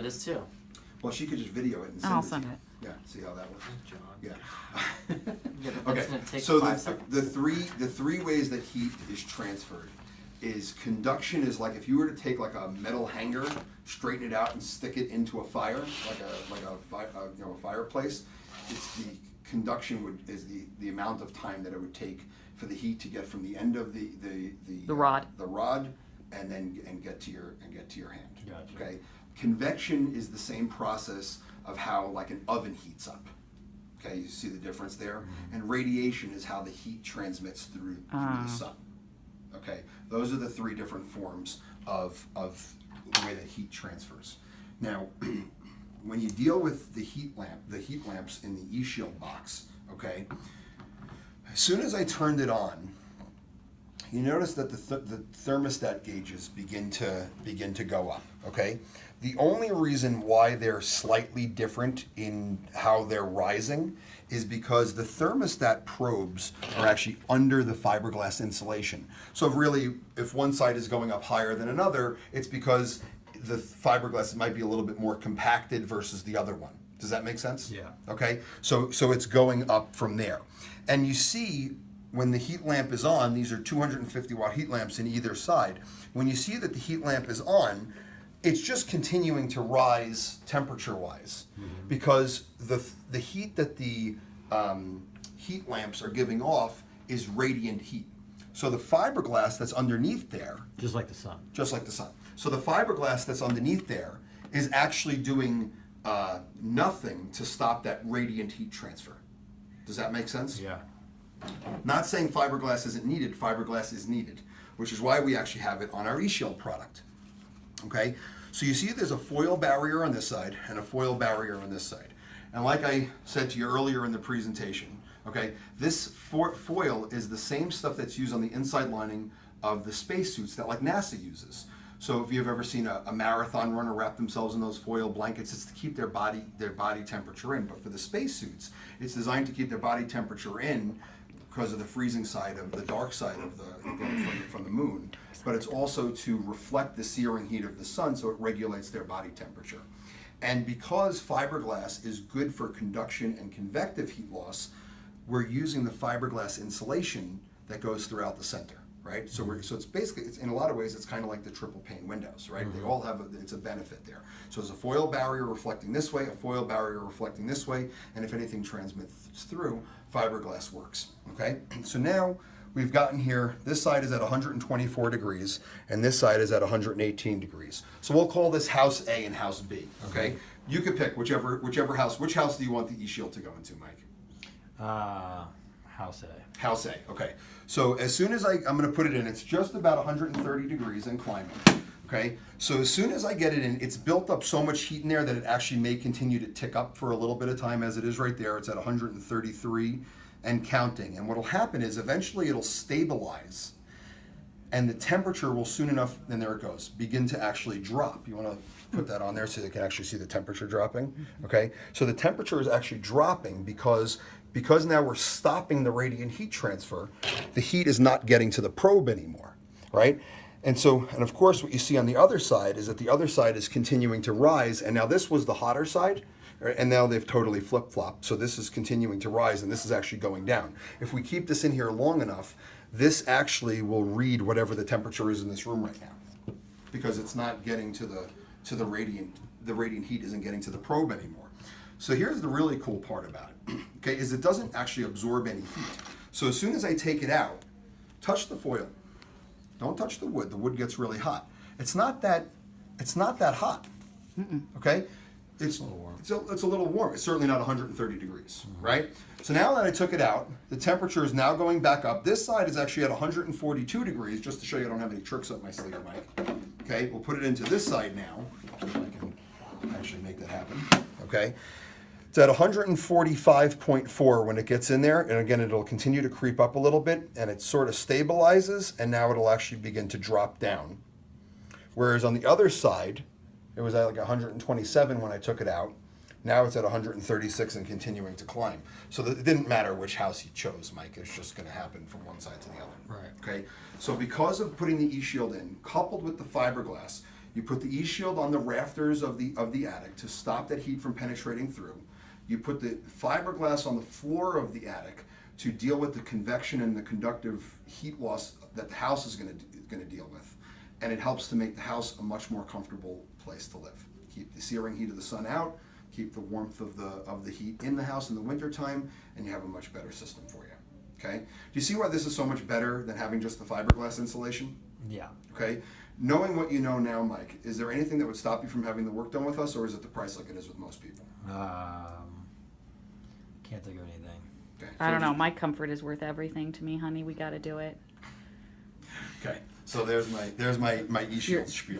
is too. Well, she could just video it and send I'll it to send you. it. Yeah, see how that works? John. Yeah. Yeah, but Okay, that's gonna take so 5 seconds. the three ways that heat is transferred is conduction is like if you were to take like a metal hanger, straighten it out and stick it into a fire, like a fireplace. It's the conduction is the amount of time that it would take for the heat to get from the end of the rod and get to your hand. Gotcha. Okay. Convection is the same process of how like an oven heats up. Okay, you see the difference there? Mm-hmm. And radiation is how the heat transmits through the sun. Okay, those are the three different forms of the way that heat transfers. Now, when you deal with the heat lamps in the Eshield box, okay, as soon as I turned it on, you notice that the thermostat gauges begin to go up, okay? The only reason why they're slightly different in how they're rising is because the thermostat probes are actually under the fiberglass insulation. So really, if one side is going up higher than another, it's because the fiberglass might be a little bit more compacted versus the other one. Does that make sense? Yeah. Okay, so it's going up from there. And you see, when the heat lamp is on, these are 250 watt heat lamps in either side. When you see that the heat lamp is on, it's just continuing to rise temperature-wise, because the heat that the heat lamps are giving off is radiant heat. So the fiberglass that's underneath there, Just like the sun. just like the sun. So the fiberglass that's underneath there is actually doing nothing to stop that radiant heat transfer. Does that make sense? Yeah. Not saying fiberglass isn't needed, fiberglass is needed, which is why we actually have it on our Eshield product. Okay, so you see there's a foil barrier on this side and a foil barrier on this side. And like I said to you earlier in the presentation, okay, this foil is the same stuff that's used on the inside lining of the spacesuits that like NASA uses. So if you've ever seen a marathon runner wrap themselves in those foil blankets, it's to keep their body temperature in. But for the spacesuits, it's designed to keep their body temperature in because of the freezing side of the dark side of from the moon, but it's also to reflect the searing heat of the sun, so it regulates their body temperature. And because fiberglass is good for conduction and convective heat loss, we're using the fiberglass insulation that goes throughout the center, right? So it's basically, in a lot of ways, it's kind of like the triple pane windows, right? They all have it's a benefit there. So there's a foil barrier reflecting this way, a foil barrier reflecting this way, and if anything transmits through, fiberglass works, okay? So now we've gotten here, this side is at 124 degrees, and this side is at 118 degrees. So we'll call this house A and house B, okay? You could pick whichever house. Which house do you want the Eshield to go into, Mike? House A. House A, okay. So as soon as I'm gonna put it in, it's just about 130 degrees and climbing, okay? So as soon as I get it in, it's built up so much heat in there that it actually may continue to tick up for a little bit of time, as it is right there. It's at 133 and counting. And what'll happen is eventually it'll stabilize, and the temperature will soon enough, and there it goes, begin to actually drop. You wanna put that on there so they can actually see the temperature dropping, okay? So the temperature is actually dropping because now we're stopping the radiant heat transfer. The heat is not getting to the probe anymore, right? And of course what you see on the other side is that the other side is continuing to rise, and now this was the hotter side, right? And now they've totally flip-flopped. So this is continuing to rise, and this is actually going down. If we keep this in here long enough, this actually will read whatever the temperature is in this room right now, because it's not getting to the radiant heat isn't getting to the probe anymore. So here's the really cool part about it, okay, is it doesn't actually absorb any heat. So as soon as I take it out, touch the foil. Don't touch the wood. The wood gets really hot. It's not that hot, okay? It's a little warm. It's certainly not 130 degrees, right? So now that I took it out, the temperature is now going back up. This side is actually at 142 degrees, just to show you I don't have any tricks up my sleeve, Mike. Okay, we'll put it into this side now. See if I can actually make that happen, okay? It's at 145.4 when it gets in there, and again, it'll continue to creep up a little bit, and it sort of stabilizes, and now it'll actually begin to drop down. Whereas on the other side, it was at like 127 when I took it out. Now it's at 136 and continuing to climb. So it didn't matter which house you chose, Mike. It's just going to happen from one side to the other. Right. Okay. So because of putting the Eshield in, coupled with the fiberglass, You put the Eshield on the rafters of the attic to stop that heat from penetrating through. You put the fiberglass on the floor of the attic to deal with the convection and the conductive heat loss that the house is going to deal with, and it helps to make the house a much more comfortable place to live. Keep the searing heat of the sun out, keep the warmth of the heat in the house in the wintertime, and you have a much better system for you. Okay? Do you see why this is so much better than having just the fiberglass insulation? Yeah. Okay? Knowing what you know now, Mike, is there anything that would stop you from having the work done with us, or is it the price like it is with most people? Can't think of anything. Okay. I don't know. My comfort is worth everything to me, honey. We got to do it. Okay. So there's my Eshield spiel.